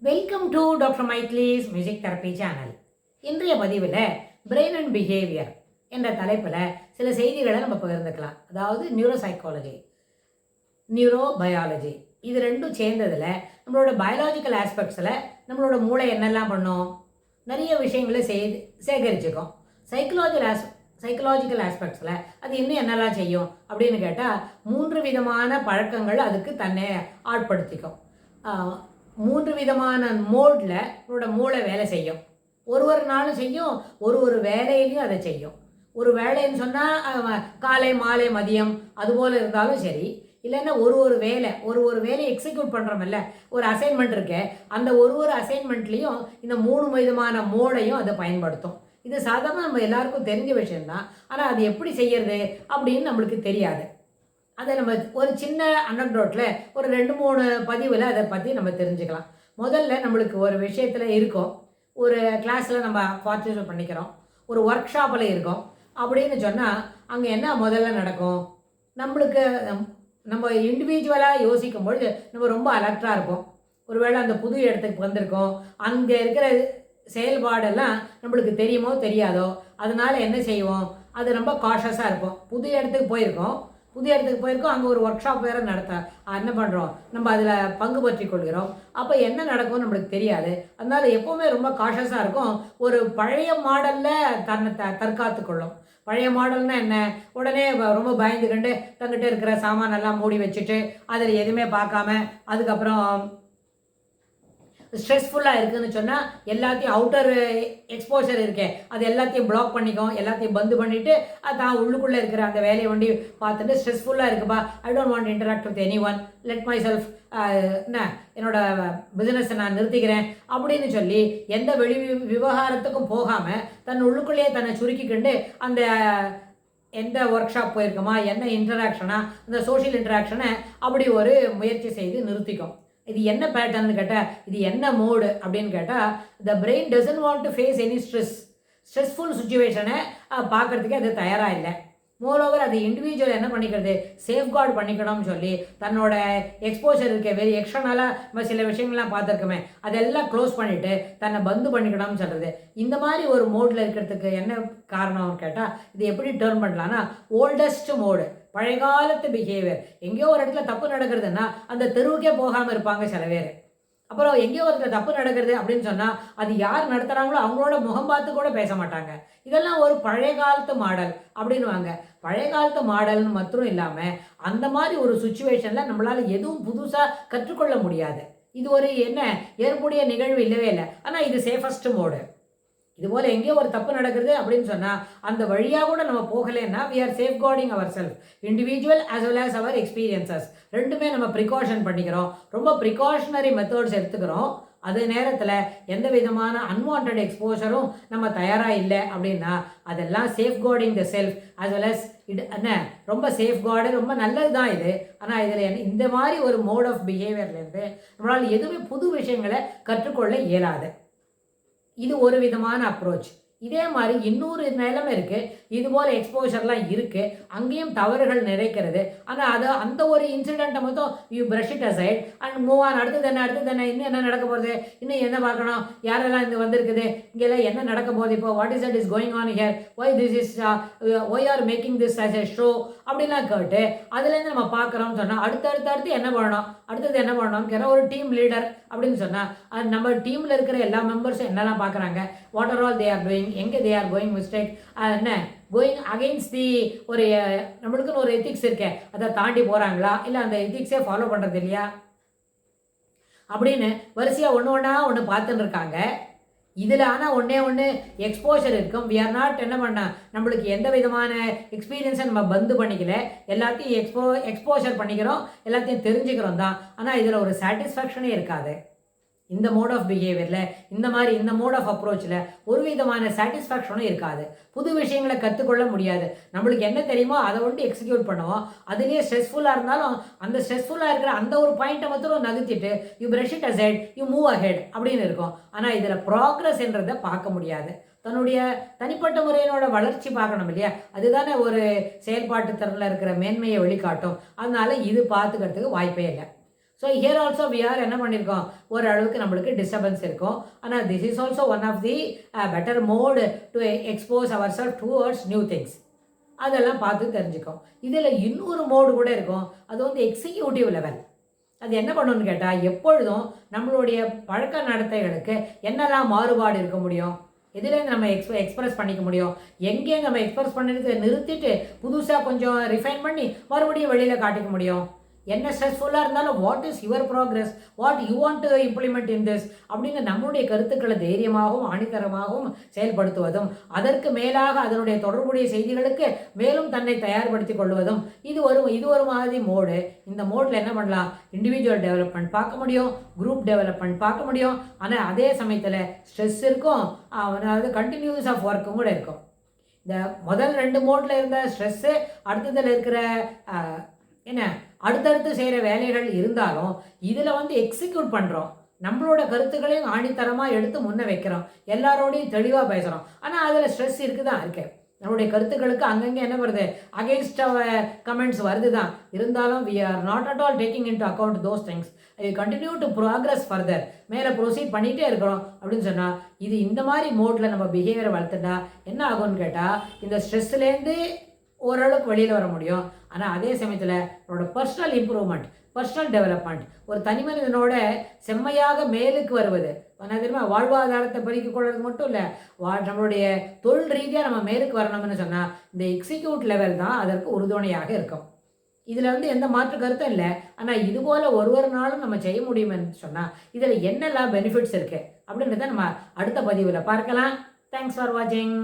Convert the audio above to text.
Welcome to doctor Maithili's music therapy channel. இன்றைய பதிவில் brain and behaviour என்ற தலைப்பில் சில செய்திகளை நம்ம பகிர்ந்துக்கலாம். அதாவது நியூரோ சைக்காலஜி, நியூரோ பயாலஜி, இது ரெண்டும் சேர்ந்ததில் நம்மளோட பயாலஜிக்கல் ஆஸ்பெக்ட்ஸில் நம்மளோட மூளை என்னெல்லாம் பண்ணும், நிறைய விஷயங்களை சேகரிச்சுக்கும். சைக்கலாஜிக்கல் ஆஸ்பெக்ட்ஸில் அது இன்னும் என்னெல்லாம் செய்யும் அப்படின்னு கேட்டால் 3 விதமான பழக்கங்கள் அதுக்கு தன்னை ஆட்படுத்திக்கும். 3 விதமான மோடில் நம்மளோட மூளை வேலை செய்யும். ஒரு நாளும் செய்யும், ஒரு வேலையிலையும் அதை செய்யும். ஒரு வேலைன்னு சொன்னால் காலை மாலை மதியம் அதுபோல் இருந்தாலும் சரி, இல்லைன்னா ஒரு வேலை வேலையை எக்ஸிக்யூட் பண்ணுறோமில்ல, ஒரு அசைன்மெண்ட் இருக்கு, அந்த ஒரு அசைன்மெண்ட்லேயும் இந்த 3 விதமான மோடையும் அதை பயன்படுத்தும். இது சாதாரண நம்ம எல்லாருக்கும் தெரிஞ்ச விஷயம்தான். ஆனால் அது எப்படி செய்யறது அப்படின்னு நம்மளுக்கு தெரியாது. அதை நம்ம ஒரு சின்ன அனக்டோட்டில் ஒரு 2-3 பதிவில் அதை பற்றி நம்ம தெரிஞ்சுக்கலாம். முதல்ல நம்மளுக்கு ஒரு விஷயத்தில் இருக்கோம், ஒரு கிளாஸில் நம்ம பார்ட்டிசிபேட் பண்ணிக்கிறோம், ஒரு ஒர்க் ஷாப்பில் இருக்கோம் அப்படின்னு சொன்னால் அங்கே என்ன முதல்ல நடக்கும்? நம்மளுக்கு நம்ம இண்டிவிஜுவலாக யோசிக்கும் பொழுது நம்ம ரொம்ப அலர்ட்டாக இருப்போம். ஒருவேளை அந்த புது இடத்துக்கு வந்திருக்கோம், அங்கே இருக்கிற செயல்பாடெல்லாம் நம்மளுக்கு தெரியுமோ தெரியாதோ, அதனால் என்ன செய்வோம், அது ரொம்ப காஷஸாக இருப்போம். புது இடத்துக்கு போயிருக்கோம், அங்கே ஒரு ஒர்க் ஷாப் வேறு என்ன பண்ணுறோம், நம்ம அதில் பங்கு பற்றி கொள்கிறோம். அப்போ என்ன நடக்கும்னு நம்மளுக்கு தெரியாது. அதனால் எப்போவுமே ரொம்ப காஷஸாக இருக்கும். ஒரு பழைய மாடலில் தன்னை தற்காத்து கொள்ளும். பழைய மாடல்னால் என்ன, உடனே ரொம்ப பயந்துக்கிண்டு தங்கிட்ட இருக்கிற சாமானெல்லாம் மூடி வச்சுட்டு அதில் எதுவுமே பார்க்காம, அதுக்கப்புறம் ஸ்ட்ரெஸ்ஃபுல்லாக இருக்குதுன்னு சொன்னால் எல்லாத்தையும் அவுட்டர் எக்ஸ்போஷர் இருக்கே அது எல்லாத்தையும் பிளாக் பண்ணிக்கும், எல்லாத்தையும் பந்து பண்ணிவிட்டு தான் உள்ளுக்குள்ளே இருக்கிற அந்த வேலையை வண்டி பார்த்துட்டு ஸ்ட்ரெஸ்ஃபுல்லாக இருக்குப்பா, I don't want interact with any one, let my self, என்ன என்னோட பிஸ்னஸை நான் நிறுத்திக்கிறேன் அப்படின்னு சொல்லி எந்த வெளி விவகாரத்துக்கும் போகாமல் தன் உள்ளுக்குள்ளேயே தன்னை சுருக்கிக்கிண்டு அந்த எந்த ஒர்க் ஷாப் போயிருக்கோமா, என்ன இன்டராக்ஷனா, அந்த சோஷியல் இன்டராக்ஷனை அப்படி ஒரு முயற்சி செய்து நிறுத்திக்கும். இது என்ன பேட்டர்ன்னு கேட்டால், இது என்ன மோடு அப்படின்னு கேட்டால், the brain doesn't want to face any stressful சுச்சுவேஷனை பார்க்குறதுக்கு அது தயாராக இல்லை. மோரோவர் அது இண்டிவிஜுவல் என்ன பண்ணிக்கிறது, சேஃப்கார்டு பண்ணிக்கணும்னு சொல்லி தன்னோட எக்ஸ்போஷர் இருக்க வெரி எக்ஸ்டர்னலாக நம்ம சில விஷயங்கள்லாம் பார்த்துருக்கோமே அதெல்லாம் க்ளோஸ் பண்ணிவிட்டு தன்னை பந்து பண்ணிக்கணும்னு சொல்கிறது. இந்த மாதிரி ஒரு மோடில் இருக்கிறதுக்கு என்ன காரணம்னு கேட்டால், இது எப்படி டேர்ன் பண்ணலான்னா, ஓல்டஸ்ட் மோடு, பழைய காலத்து பிஹேவியர். எங்கேயோ ஒரு இடத்துல தப்பு நடக்கிறதுன்னா அந்த தெருவுக்கே போகாமல் இருப்பாங்க சில பேர். அப்புறம் எங்கேயோ ஒரு தப்பு நடக்கிறது அப்படின்னு சொன்னால் அது யார் நடத்துகிறாங்களோ அவங்களோட முகம் பார்த்து கூட பேச மாட்டாங்க. இதெல்லாம் ஒரு பழைய காலத்து மாடல் அப்படின்வாங்க. பழைய காலத்து மாடல்னு மாத்திரம் இல்லாமல் அந்த மாதிரி ஒரு சுச்சுவேஷனில் நம்மளால் எதுவும் புதுசாக கற்றுக்கொள்ள முடியாது. இது ஒரு என்ன ஏற்புடைய நிகழ்வு இல்லவே இல்லை. ஆனால் இது சேஃபஸ்ட் மோடு. இதுபோல் எங்கேயோ ஒரு தப்பு நடக்குது அப்படின்னு சொன்னால் அந்த வழியாக கூட நம்ம போகலைன்னா we are safeguarding ourselves, individual as well as our experiences. ரெண்டுமே நம்ம ப்ரிகாஷன் பண்ணிக்கிறோம், ரொம்ப ப்ரிகாஷனரி மெத்தட்ஸ் எடுத்துக்கிறோம். அதே நேரத்தில் எந்த விதமான அன்வான்ட் எக்ஸ்போஷரும் நம்ம தயாராக இல்லை அப்படின்னா அதெல்லாம் சேஃப்கார்டிங் த செல்ஃப் as well as என்ன ரொம்ப சேஃப்கார்டு, ரொம்ப நல்லது தான் இது. ஆனால் இதில் இந்த மாதிரி ஒரு மோட் ஆஃப் பிஹேவியர்லேருந்து நம்மளால் எதுவுமே புது விஷயங்களை கற்றுக்கொள்ள இயலாது. இது ஒரு விதமான அப்ரோச். இதே மாதிரி இன்னொரு நிலைமை இருக்குது, இதுபோல் எக்ஸ்போஷர்லாம் இருக்குது, அங்கேயும் தவறுகள் நிறைக்கிறது. ஆனால் அது அந்த ஒரு இன்சிடெண்ட்டை மட்டும் you brush it aside and move on. அடுத்தது என்ன, இன்னும் என்ன நடக்க போகுது, இன்னும் என்ன பார்க்கணும், யாரெல்லாம் இங்கே வந்திருக்குது, இங்கெல்லாம் என்ன நடக்க போகுது, இப்போ what is that is going on here, why this is why are making this as a show அப்படின்லாம் கேட்டு அதுலேருந்து நம்ம பார்க்குறோம்னு சொன்னால் அடுத்தது என்ன பண்ணணும் கேட்டால் ஒரு டீம் லீடர் அப்படின்னு சொன்னால் நம்ம டீமில் இருக்கிற எல்லா மெம்பர்ஸும் என்னெல்லாம் பார்க்குறாங்க, what are all they are doing, எங்கே தே ஆர் கோயிங் மிஸ்டேக், என்ன கோயிங் அகெயின்ஸ்ட் தி ஒரு நம்மளுக்குன்னு ஒரு எத்திக்ஸ் இருக்கே அதை தாண்டி போகிறாங்களா, இல்லை அந்த எத்திக்ஸே ஃபாலோ பண்ணுறது இல்லையா அப்படின்னு வரிசையாக ஒன்று பார்த்துன்னு இருக்காங்க. இதில் ஆனால் ஒன்று எக்ஸ்போஷர் இருக்கும். வி ஆர் நாட் என்ன பண்ண, நம்மளுக்கு எந்த விதமான எக்ஸ்பீரியன்ஸை நம்ம பந்து பண்ணிக்கல, எல்லாத்தையும் எக்ஸ்போஷர் பண்ணிக்கிறோம், எல்லாத்தையும் தெரிஞ்சுக்கிறோம் தான். ஆனால் இதில் ஒரு சாட்டிஸ்ஃபேக்ஷனே இருக்காது. இந்த மோட் ஆஃப் பிஹேவியரில் இந்த மோட் ஆஃப் அப்ரோச்சில் ஒரு விதமான சாட்டிஸ்ஃபேக்ஷனும் இருக்காது. புது விஷயங்களை கற்றுக்கொள்ள முடியாது. நம்மளுக்கு என்ன தெரியுமோ அதை வந்து எக்ஸிக்யூட் பண்ணுவோம். அதுலேயே ஸ்ட்ரெஸ்ஃபுல்லாக இருந்தாலும் அந்த ஸ்ட்ரெஸ்ஃபுல்லாக இருக்கிற அந்த ஒரு பாயிண்ட்டை மட்டும் நகர்த்திட்டு you brush it aside, you move ahead அப்படின்னு இருக்கும். ஆனால் இதில் ப்ராக்ரஸ்ன்றதை பார்க்க முடியாது. தன்னுடைய தனிப்பட்ட முறையினோட வளர்ச்சி பார்க்கணும் இல்லையா, அதுதானே ஒரு செயல்பாட்டு திறனில் இருக்கிற மேன்மையை வெளிக்காட்டும். அதனால இது பார்த்துக்கிறதுக்கு வாய்ப்பே இல்லை. So here also we are என்ன பண்ணியிருக்கோம், ஓரளவுக்கு நம்மளுக்கு டிஸ்டர்பன்ஸ் இருக்கும். ஆனால் this is also one of the better mode to expose our self towards new things. அதெல்லாம் பார்த்து தெரிஞ்சுக்கும். இதில் இன்னொரு மோடு கூட இருக்கும், அது வந்து எக்ஸிக்யூட்டிவ் லெவல். அது என்ன பண்ணணும்னு கேட்டால், எப்பொழுதும் நம்மளுடைய பழக்க நடத்தைகளுக்கு என்னெல்லாம் மாறுபாடு இருக்க முடியும், எதுலேருந்து நம்ம எக்ஸ்பிரஸ் பண்ணிக்க முடியும், எங்கே நம்ம எக்ஸ்பிரஸ் பண்ணுறதை நிறுத்திட்டு புதுசாக கொஞ்சம் ரிஃபைன் பண்ணி மறுபடியும் வெளியில் காட்டிக்க முடியும். என்ன ஸ்ட்ரெஸ்ஃபுல்லாக இருந்தாலும் what is your progress, what you want to implement in this அப்படின்னு நம்முடைய கருத்துக்களை தைரியமாகவும் ஆணித்தரமாகவும் செயல்படுத்துவதும், அதற்கு மேலாக அதனுடைய தொடர்புடைய செய்திகளுக்கு மேலும் தன்னை தயார்படுத்திக் கொள்வதும் இது ஒரு மாதிரி மோடு. இந்த மோடில் என்ன பண்ணலாம், இண்டிவிஜுவல் டெவலப்மெண்ட் பார்க்க முடியும், குரூப் டெவலப்மெண்ட் பார்க்க முடியும். ஆனால் அதே சமயத்தில் ஸ்ட்ரெஸ் இருக்கும், அதாவது கண்டினியூஸ் ஆஃப் ஒர்க்கும் கூட இருக்கும். இந்த முதல் 2 மோடில் இருந்த ஸ்ட்ரெஸ்ஸு, அடுத்ததில் இருக்கிற என்ன அடுத்தடுத்து செய்கிற வேலைகள் இருந்தாலும் இதில் வந்து எக்ஸிக்யூட் பண்ணுறோம், நம்மளோட கருத்துக்களையும் ஆணித்தரமாக எடுத்து முன்ன வைக்கிறோம், எல்லாரோடையும் தெளிவாக பேசுகிறோம். ஆனால் அதில் ஸ்ட்ரெஸ் இருக்கு. நம்மளுடைய கருத்துக்களுக்கு அங்கங்கே என்ன வருது, அகெயின்ஸ்ட் கமெண்ட்ஸ் வருது தான். இருந்தாலும் we are not at all taking into account those things. I continue to progress further, மேலே ப்ரொசீட் பண்ணிகிட்டே இருக்கிறோம் அப்படின்னு சொன்னால், இது இந்த மாதிரி மோடில் நம்ம பிஹேவியரை வளர்த்துட்டா என்ன ஆகும்னு கேட்டால், இந்த ஸ்ட்ரெஸ்லேருந்து ஓரளவுக்கு வெளியில் வர முடியும். ஆனால் அதே சமயத்தில் நம்மளோட பர்சனல் இம்ப்ரூவ்மெண்ட், பர்சனல் டெவலப்மெண்ட், ஒரு தனி மனிதனோட செம்மையாக மேலுக்கு வருவது, தெரியுமா, வாழ்வாதாரத்தை பெருக்கிக் கொள்வது மட்டும் இல்லை, நம்மளுடைய தொழில் ரீதியாக நம்ம மேலுக்கு வரணும்னு சொன்னால் இந்த எக்ஸிக்யூட் லெவல் தான் அதற்கு உறுதுணையாக இருக்கும். இதில் வந்து எந்த மாற்று கருத்தும் இல்லை. ஆனால் இதுபோல் ஒரு நாளும் நம்ம செய்ய முடியுமென்னு சொன்னால் இதில் என்னெல்லாம் பெனிஃபிட்ஸ் இருக்குது அப்படின்றத நம்ம அடுத்த பதிவில் பார்க்கலாம். தேங்க்ஸ் ஃபார் வாட்சிங்.